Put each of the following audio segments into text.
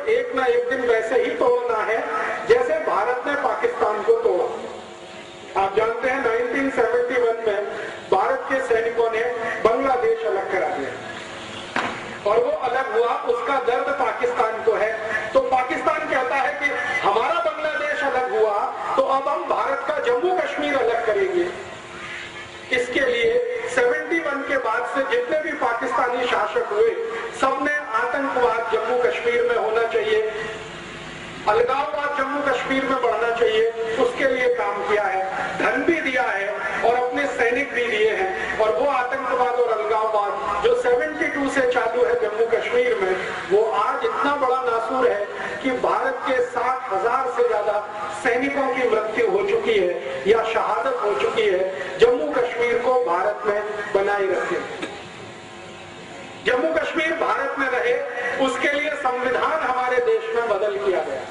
एक ना एक दिन वैसे ही तोड़ना है जैसे भारत ने पाकिस्तान को तोड़ा। आप जानते हैं 1971 में भारत के सैनिकों ने बांग्लादेश अलग करा दिया और वो अलग हुआ, उसका दर्द पाकिस्तान को है। तो पाकिस्तान कहता है कि हमारा बांग्लादेश अलग हुआ तो अब हम भारत का जम्मू कश्मीर अलग करेंगे। इसके लिए 71 के बाद से जितने भी पाकिस्तानी शासक हुए सबने आतंकवाद जम्मू कश्मीर में होना चाहिए, अलगाववाद जम्मू कश्मीर में बढ़ना चाहिए, उसके लिए काम किया है, धन भी दिया है और अपने सैनिक भी दिए हैं। और वो आतंकवाद और अलगाववाद जो 72 से चालू है जम्मू कश्मीर में, वो आज इतना बड़ा नासूर है कि भारत के 60,000 से ज्यादा सैनिकों की मृत्यु हो चुकी है या शहादत हो चुकी है जम्मू कश्मीर को भारत में बनाए रखे। जम्मू कश्मीर भारत में रहे उसके लिए संविधान हमारे देश में बदल किया गया।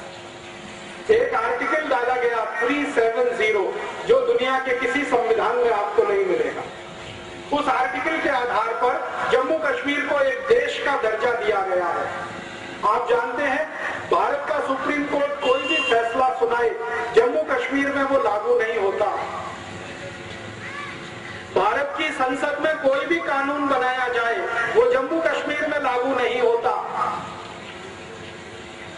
एक आर्टिकल डाला गया 370 जो दुनिया के किसी संविधान में आपको नहीं मिलेगा। उस आर्टिकल के आधार पर जम्मू कश्मीर को एक देश का दर्जा दिया गया है। आप जानते हैं भारत का सुप्रीम कोर्ट कोई भी फैसला सुनाए जम्मू कश्मीर में वो लागू नहीं होता। भारत की संसद में कोई भी कानून बनाया जाए वो जम्मू कश्मीर में लागू नहीं होता।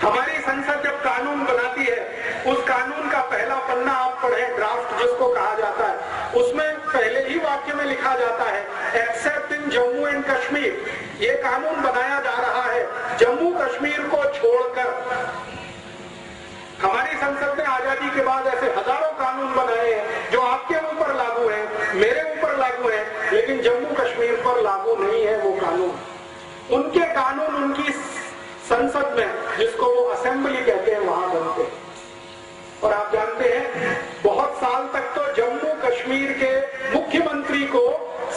हमारी संसद जब कानून बनाती है उस कानून का पहला पन्ना आप पढ़ें, ड्राफ्ट जिसको कहा जाता है, उसमें पहले ही वाक्य में लिखा जाता है accept in Jammu and Kashmir. ये कानून बनाया जा रहा है जम्मू कश्मीर को छोड़कर। हमारी संसद ने आजादी के बाद ऐसे हजारों कानून बनाए हैं जो आपके ऊपर लागू हैं, मेरे ऊपर लागू हैं, लेकिन जम्मू कश्मीर पर लागू नहीं है वो कानून। उनके कानून उनकी संसद में, जिसको वो असेंबली कहते हैं, वहां बनते हैं। और आप जानते हैं बहुत साल तक तो जम्मू कश्मीर के मुख्यमंत्री को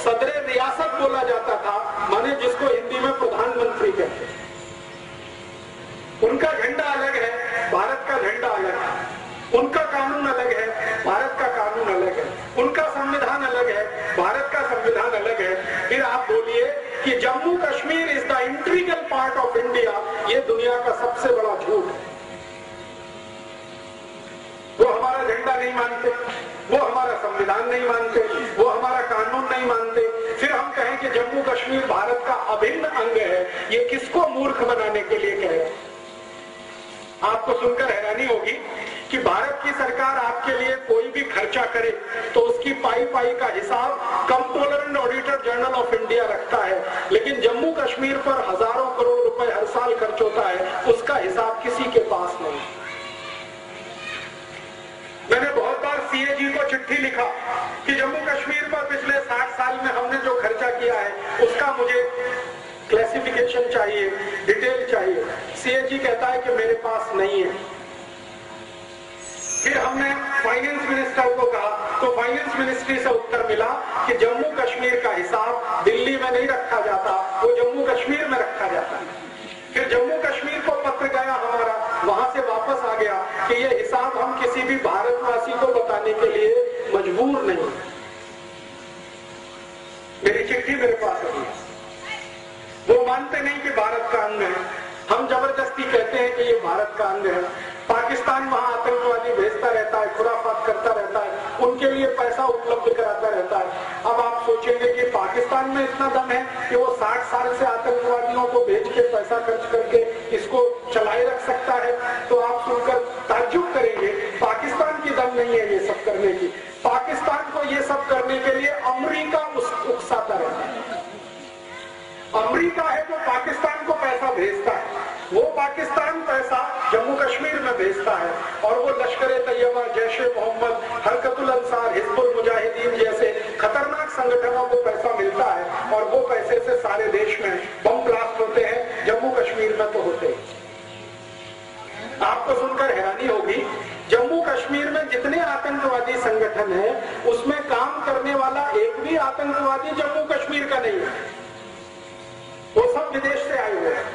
सदरे रियासत बोला जाता था, माने जिसको हिंदी में प्रधानमंत्री कहते हैं। उनका झंडा अलग है, भारत का झंडा अलग है। उनका कानून अलग है, भारत का कानून अलग है। उनका संविधान अलग है, भारत का संविधान अलग है। फिर आप बोलिए कि Jammu Kashmir is the integral part of India, ये दुनिया का सबसे बड़ा झूठ है। वो हमारा झंडा नहीं मानते, वो हमारा संविधान नहीं मानते, वो हमारा कानून नहीं मानते, फिर हम कहें कि जम्मू कश्मीर भारत का अभिन्न अंग है। ये किसको मूर्ख बनाने के लिए कहे? आपको सुनकर हैरानी होगी कि भारत की सरकार आपके लिए कोई भी खर्चा करे तो उसकी पाई पाई का हिसाब controller and auditor general of India रखता है, लेकिन जम्मू कश्मीर पर हजारों करोड़ रुपए हर साल खर्च होता है, उसका हिसाब किसी के पास नहीं। मैंने बहुत बार सीएजी को चिट्ठी लिखा कि जम्मू कश्मीर पर पिछले 60 साल में हमने जो खर्चा किया है उसका मुझे क्लासिफिकेशन चाहिए, डिटेल चाहिए। सीएजी कहता है कि मेरे पास नहीं है। फिर हमने फाइनेंस मिनिस्टर को कहा तो फाइनेंस मिनिस्ट्री से उत्तर मिला कि जम्मू कश्मीर का हिसाब दिल्ली में नहीं रखा जाता, वो जम्मू कश्मीर में रखा जाता है। फिर जम्मू कश्मीर को पत्र गया हमारा, वहां से वापस आ गया कि ये हिसाब हम किसी भी भारतवासी को बताने के लिए मजबूर नहीं। मेरी चिट्ठी मेरे पास है। वो मानते नहीं कि भारत का अंग है, हम जबरदस्ती कहते हैं कि ये भारत का अंग है। पाकिस्तान वहां आतंकवादी भेजता रहता है, खुराफात करता रहता है, उनके लिए पैसा उपलब्ध कराता रहता है। अब आप सोचेंगे कि पाकिस्तान में इतना दम है कि वो 60 साल से आतंकवादियों को भेज के पैसा खर्च करके इसको चलाए रख सकता है, तो आप सुनकर ताज्जुब करेंगे। पाकिस्तान की दम नहीं है ये सब करने की। पाकिस्तान को ये सब करने के लिए अमेरिका उकसाता रहता है। अमेरिका है जो पाकिस्तान को पैसा भेजता है, वो पाकिस्तान पैसा जम्मू कश्मीर में भेजता है और वो लश्कर-ए-तैयबा, जैश-ए-मोहम्मद, हरकतुल अंसार, हिजबुल मुजाहिदीन जैसे खतरनाक संगठनों को पैसा मिलता है और वो पैसे से सारे देश में बम ब्लास्ट होते हैं, जम्मू कश्मीर में तो होते हैं। आपको सुनकर हैरानी होगी, जम्मू कश्मीर में जितने आतंकवादी संगठन हैं उसमें काम करने वाला एक भी आतंकवादी जम्मू कश्मीर का नहीं है, वो सब विदेश से आए हुए हैं।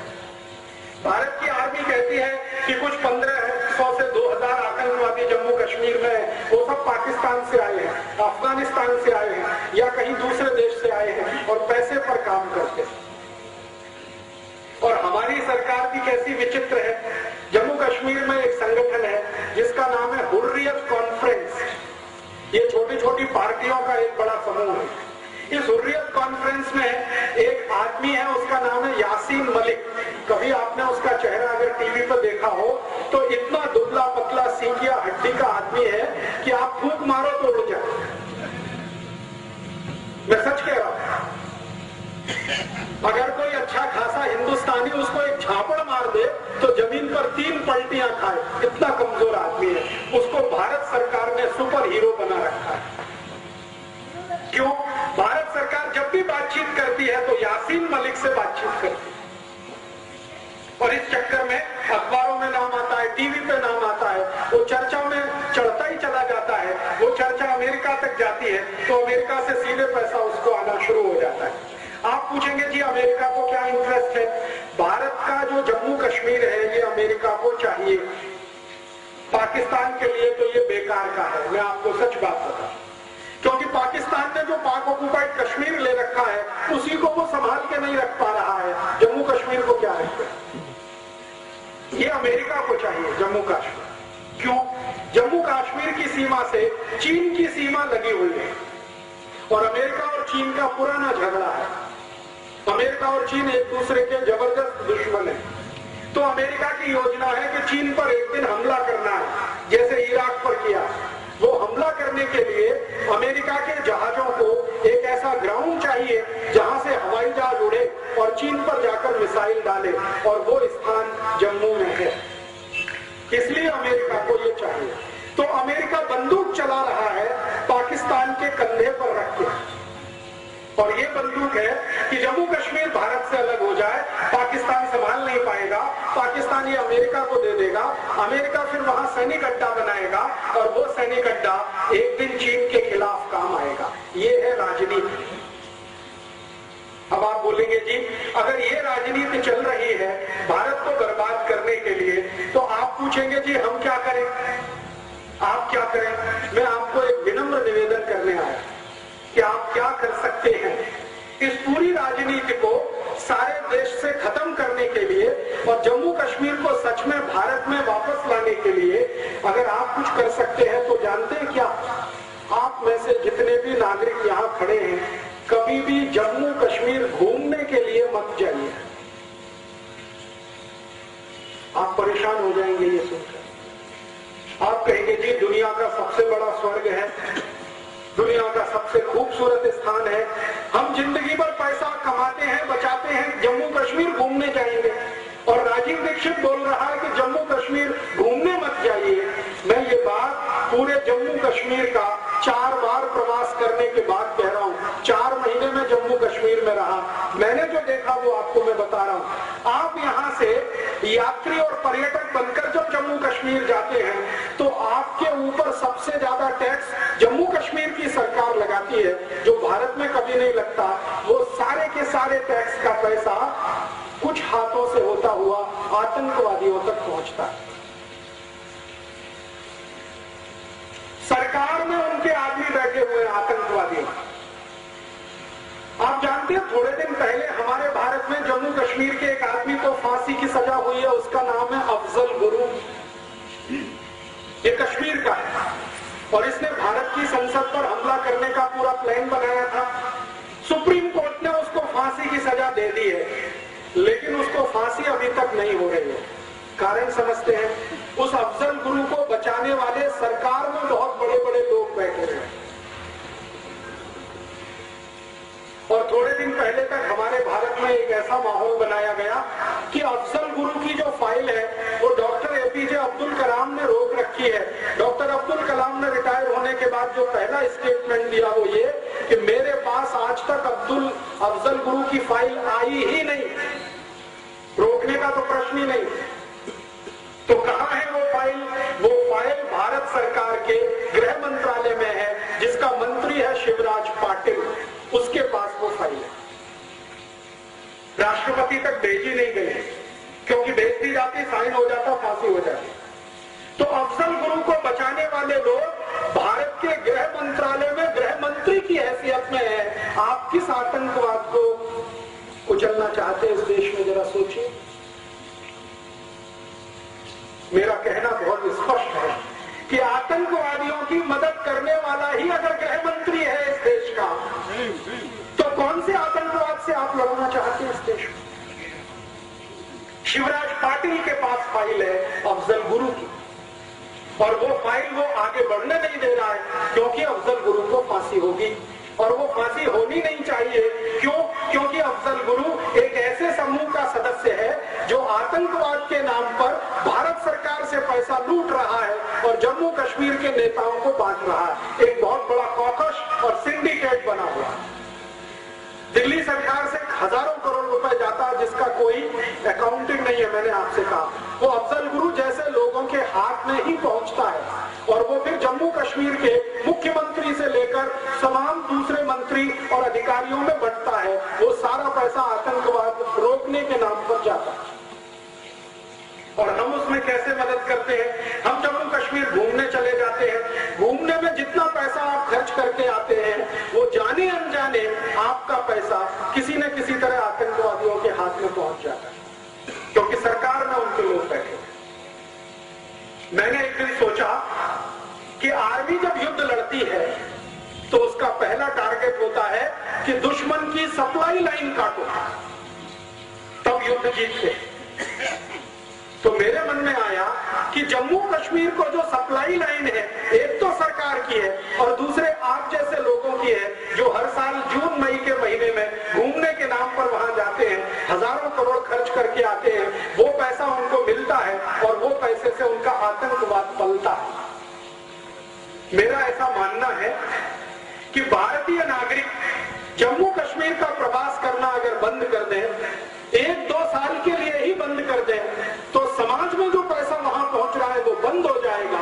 भारत की आर्मी कहती है कि कुछ 1500 से 2000 आतंकवादी जम्मू कश्मीर में है, वो सब पाकिस्तान से आए हैं, अफगानिस्तान से आए हैं या कहीं दूसरे देश से आए हैं और पैसे पर काम करते हैं। और हमारी सरकार भी कैसी विचित्र है। जम्मू कश्मीर में एक संगठन है जिसका नाम है हुर्रियत कॉन्फ्रेंस। ये छोटी छोटी पार्टियों का एक बड़ा समूह है। इस हुर्रियत कॉन्फ्रेंस में एक आदमी है, उसका नाम है यासीन मलिक। कभी आपने उसका चेहरा अगर टीवी पर देखा हो तो इतना दुबला पतला सीकिया हड्डी का आदमी है कि आप फूंक मारो तो उड़ जाए। मैं सच कह रहा हूं। अगर कोई अच्छा खासा हिंदुस्तानी उसको एक झापड़ मार दे तो जमीन पर 3 पलटियां खाए, इतना कमजोर आदमी है। उसको भारत सरकार ने सुपर हीरो बना रखा है। क्यों? भारत सरकार जब भी बातचीत करती है तो यासीन मलिक से बातचीत करती है, और इस चक्कर में अखबारों में नाम आता है, टीवी पे नाम आता है, वो चर्चा में चढ़ता ही चला जाता है। वो चर्चा अमेरिका तक जाती है तो अमेरिका से सीधे पैसा उसको आना शुरू हो जाता है। आप पूछेंगे जी अमेरिका को क्या इंटरेस्ट है? भारत का जो जम्मू कश्मीर है ये अमेरिका को चाहिए, पाकिस्तान के लिए तो ये बेकार का है। मैं आपको सच बात बताऊं, क्योंकि पाकिस्तान ने जो पाक ऑक्युपाइड कश्मीर ले रखा है उसी को वो संभाल के नहीं रख पा रहा है। जम्मू कश्मीर को क्या रखे? ये अमेरिका को चाहिए जम्मू कश्मीर। क्यों? जम्मू कश्मीर की सीमा से चीन की सीमा लगी हुई है और अमेरिका और चीन का पुराना झगड़ा है। अमेरिका और चीन एक दूसरे के जबरदस्त दुश्मन है। तो अमेरिका की योजना है कि चीन पर एक दिन हमला करना है, जैसे इराक पर किया। वो हमला करने के लिए अमेरिका के जहाजों को एक ऐसा ग्राउंड चाहिए जहां से हवाई जहाज उड़े और चीन पर जाकर मिसाइल डाले, और वो स्थान जम्मू में है। इसलिए अमेरिका को ये चाहिए। तो अमेरिका बंदूक चला रहा है पाकिस्तान के कंधे पर रख के, और ये बंदूक है कि जम्मू कश्मीर भारत से अलग हो जाए, पाकिस्तान संभाल नहीं पाएगा, पाकिस्तान ये अमेरिका को दे देगा, अमेरिका फिर वहां सैनिक अड्डा बनाएगा और वो सैनिक अड्डा एक दिन चीन के खिलाफ काम आएगा। ये है राजनीति। अब आप बोलेंगे जी अगर ये राजनीति चल रही है भारत को बर्बाद करने के लिए, तो आप पूछेंगे जी हम क्या करें, आप क्या करें? मैं आपको एक विनम्र निवेदन करने आया कि आप क्या कर सकते हैं इस पूरी राजनीति को सारे देश से खत्म करने के लिए और जम्मू कश्मीर को सच में भारत में वापस लाने के लिए। अगर आप कुछ कर सकते हैं तो जानते हैं क्या? आप में से जितने भी नागरिक यहाँ खड़े हैं, कभी भी जम्मू कश्मीर घूमने के लिए मत जाइए। आप परेशान हो जाएंगे ये सुनकर। आप कहेंगे जी दुनिया का सबसे बड़ा स्वर्ग है, दुनिया का सबसे खूबसूरत स्थान है, हम जिंदगी भर पैसा कमाते हैं, बचाते हैं, जम्मू कश्मीर घूमने जाएंगे। और राजीव दीक्षित बोल रहा है कि जम्मू कश्मीर घूमने मत जाइए। मैं ये बात पूरे जम्मू कश्मीर का 4 बार प्रवास करने के बाद कह रहा हूँ। 4 महीने में जम्मू कश्मीर में रहा, मैंने जो देखा वो आपको मैं बता रहा हूँ। आप यहाँ से यात्री और पर्यटक बनकर जब जम्मू कश्मीर जाते हैं तो आपके ऊपर सबसे ज्यादा टैक्स जम्मू कश्मीर की सरकार लगाती है, जो भारत में कभी नहीं लगता। वो सारे के सारे टैक्स का पैसा कुछ हाथों से होता हुआ आतंकवादियों तक पहुंचता है। सरकार में उनके आदमी बैठे हुए आतंकवादी। आप जानते हैं थोड़े दिन पहले हमारे भारत में जम्मू कश्मीर के एक आदमी को फांसी की सजा हुई है, उसका नाम है अफजल गुरु। ये कश्मीर का है और इसने भारत की संसद पर हमला करने का पूरा प्लान बनाया था। सुप्रीम कोर्ट ने उसको फांसी की सजा दे दी है, लेकिन उसको फांसी अभी तक नहीं हो रही है। कारण समझते हैं? उस अफजल गुरु को बचाने वाले सरकार में बहुत बड़े बड़े लोग बैठे हैं। और थोड़े दिन पहले तक हमारे भारत में एक ऐसा माहौल बनाया गया कि अफजल गुरु की जो फाइल है वो डॉक्टर एपीजे अब्दुल कलाम ने रोक रखी है। डॉक्टर अब्दुल कलाम ने रिटायर होने के बाद जो पहला स्टेटमेंट दिया वो ये कि मेरे पास आज तक अफजल गुरु की फाइल आई ही नहीं, रोकने का तो प्रश्न ही नहीं। तो कहां है वो फाइल? वो फाइल भारत सरकार के गृह मंत्रालय में है, जिसका मंत्री है शिवराज पाटिल, उसके पास वो फाइल है। राष्ट्रपति तक भेजी नहीं गई, क्योंकि भेज दी जाती साइन हो जाता, फांसी हो जाती। तो अफजल गुरु को बचाने वाले लोग भारत के गृह मंत्रालय में गृह मंत्री की हैसियत में है। आप किस आतंकवाद को कुचलना चाहते हैं इस देश में, जरा सोचिए। मेरा कहना बहुत स्पष्ट है कि आतंकवादियों की मदद करने वाला ही अगर गृह मंत्री है इस देश का, तो कौन से आतंकवाद से आप लड़ना चाहते हैं इस देश में? शिवराज पाटिल के पास फाइल है अफजल गुरु की, और वो फाइल वो आगे बढ़ने नहीं दे रहा है क्योंकि अफजल गुरु को फांसी होगी, और वो फांसी होनी नहीं चाहिए। क्यों? क्योंकि अफजल गुरु एक ऐसे समूह का सदस्य है जो आतंकवाद के नाम पर भारत सरकार से पैसा लूट रहा है और जम्मू कश्मीर के नेताओं को बांट रहा है। एक बहुत बड़ा कॉकस और सिंडिकेट बना हुआ है। दिल्ली सरकार से हजारों करोड़ रुपए जाता है जिसका कोई अकाउंटिंग नहीं है। मैंने आपसे कहा वो अफजल गुरु जैसे लोगों के हाथ में ही पहुंचता है, और वो फिर जम्मू कश्मीर के मुख्यमंत्री से लेकर तमाम दूसरे मंत्री और अधिकारियों में बंटता है। वो सारा पैसा आतंकवाद रोकने के नाम पर जाता है। और हम उसमें कैसे मदद करते हैं? हम जम्मू कश्मीर घूमने चले जाते हैं। घूमने में जितना पैसा आप खर्च करके आते हैं वो जाने अनजाने आपका पैसा किसी न किसी तरह आतंकवादियों के हाथ में पहुंच जाता है, क्योंकि सरकार में उनके लोग बैठे। मैंने एक दिन सोचा कि आर्मी जब युद्ध लड़ती है तो उसका पहला टारगेट होता है कि दुश्मन की सप्लाई लाइन काटो, तब युद्ध जीतते। तो मेरे मन में आया कि जम्मू कश्मीर को जो सप्लाई लाइन है, एक तो सरकार की है और दूसरे आप जैसे लोगों की है जो हर साल जून मई के महीने में घूमने के नाम पर वहां जाते हैं, हजारों करोड़ खर्च करके आते हैं। वो पैसा उनको मिलता है और वो पैसे से उनका आतंकवाद पलता है। मेरा ऐसा मानना है कि भारतीय नागरिक जम्मू कश्मीर का प्रवास करना अगर बंद कर दें, 1-2 साल के लिए ही बंद कर दें, तो समाज में जो पैसा वहां पहुंच रहा है वो बंद हो जाएगा।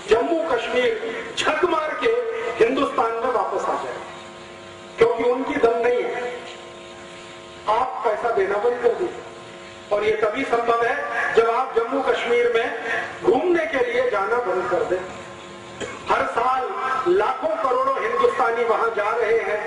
जम्मू कश्मीर झक मार के हिंदुस्तान में वापस आ जाएगा, क्योंकि उनकी दम नहीं है। आप पैसा देना बंद कर दीजिए, और ये तभी संभव है जब आप जम्मू कश्मीर में घूमने के लिए जाना बंद कर दें। हर साल लाखों करोड़ों हिंदुस्तानी वहां जा रहे हैं,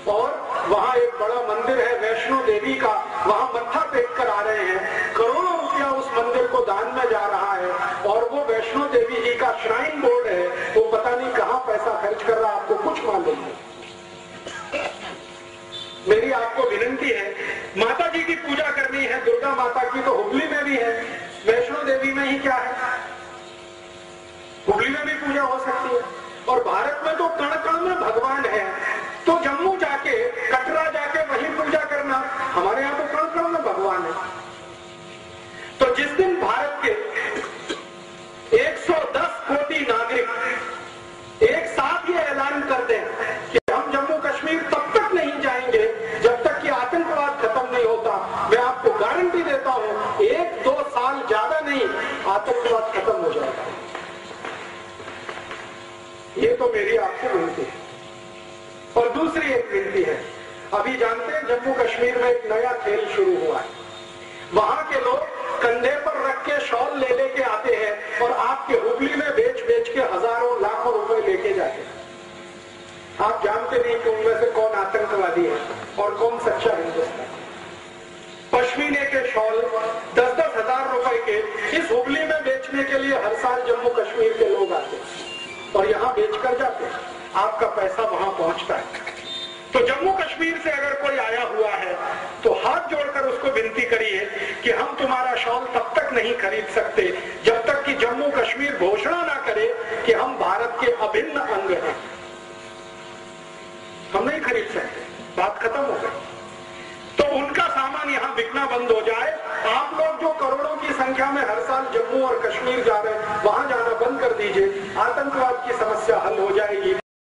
और वहां एक बड़ा मंदिर है वैष्णो देवी का, वहां मत्था टेक कर आ रहे हैं। करोड़ों रुपया उस मंदिर को दान में जा रहा है, और वो वैष्णो देवी जी का श्राइन बोर्ड है, वो पता नहीं कहां पैसा खर्च कर रहा है, आपको कुछ मालूम नहीं। मेरी आपको विनती है, माता जी की पूजा करनी है, दुर्गा माता की तो हुगली में भी है, वैष्णो देवी में ही क्या है, हुगली में भी पूजा हो सकती है। और भारत में तो कण कण में भगवान है, तो जम्मू जाके कटरा जाके वहीं पूजा करना, हमारे यहाँ तो कण कण में भगवान है। तो जिस दिन भारत के 110 कोटि नागरिक एक साथ ये ऐलान कर दें कि हम जम्मू कश्मीर तब तक नहीं जाएंगे जब तक कि आतंकवाद खत्म नहीं होता, मैं आपको गारंटी देता हूं 1-2 साल ज्यादा नहीं, आतंकवाद खत्म हो जाएगा। ये तो मेरी आपसे विनती है। और दूसरी एक विनती है, अभी जानते हैं जम्मू कश्मीर में एक नया खेल शुरू हुआ है। वहां के लोग कंधे पर रख के शॉल ले लेके आते हैं और आपके हुगली में बेच बेच के हजारों लाखों रुपए लेके जाते हैं। आप जानते नहीं कि उनमें से कौन आतंकवादी है और कौन सच्चा हिंदुस्तानी। पश्मीने के शॉल 10-10 हजार रुपए के इस हुगली में बेचने के लिए हर साल जम्मू कश्मीर के लोग आते हैं और यहाँ बेचकर जाते हैं, आपका पैसा वहां पहुंचता है। तो जम्मू कश्मीर से अगर कोई आया हुआ है तो हाथ जोड़कर उसको विनती करिए कि हम तुम्हारा शॉल तब तक नहीं खरीद सकते जब तक कि जम्मू कश्मीर घोषणा ना करे कि हम भारत के अभिन्न अंग हैं। हम नहीं खरीद सकते, बात खत्म हो गई। तो उनका सामान यहाँ बिकना बंद हो जाए। आप लोग जो करोड़ों की संख्या में हर साल जम्मू और कश्मीर जा रहे हैं, वहां जाना बंद कर दीजिए, आतंकवाद की समस्या हल हो जाएगी।